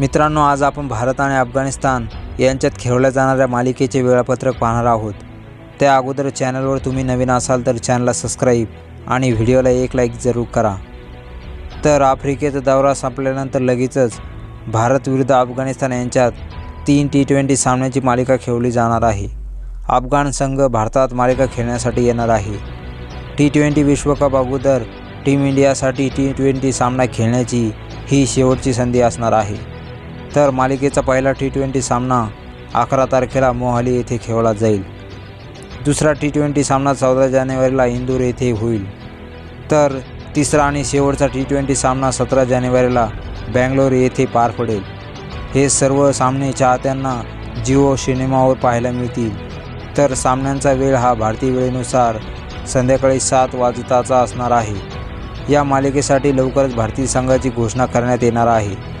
मित्रांनो, आज आपण भारत आणि अफगाणिस्तान यांच्यात खेळवल्या जाणाऱ्या मालिकेचे वेळापत्रक पाहणार आहोत। त्या अगोदर चॅनलवर तुम्ही नवीन असाल तर चॅनलला सबस्क्राईब आणि व्हिडिओला एक लाईक जरूर करा। तर आफ्रिकेचा दौरा संपल्यानंतर लगेचच भारत विरुद्ध अफगाणिस्तान यांच्यात 3 T20 सामन्यांची मालिका खेळवली जाणार आहे। अफगाण संघ भारतात मालिका खेळण्यासाठी येणार आहे। T20 विश्वकप अगोदर टीम इंडियासाठी T20 सामना खेळण्याची ही शेवटची संधी असणार आहे। तर मालिकेचा पहिला T20 सामना 11 तारखेला मोहाली येथे खेळवला जाईल। दुसरा T20 सामना 14 जानेवारीला इंदूर येथे होईल। तर तिसरा आणि शेवटचा T20 सामना 17 जानेवारीला बंगलोर येथे पार पडेल। हे सर्व सामने चाहत्यांना जिओ सिनेमावर पाहायला मिळतील। तर सामन्यांचा वेळ हा भारतीय वेळेनुसार संध्याकाळी 7 वाजताचा असणार आहे। या मालिकेसाठी लवकरच भारतीय संघाची घोषणा करण्यात येणार आहे।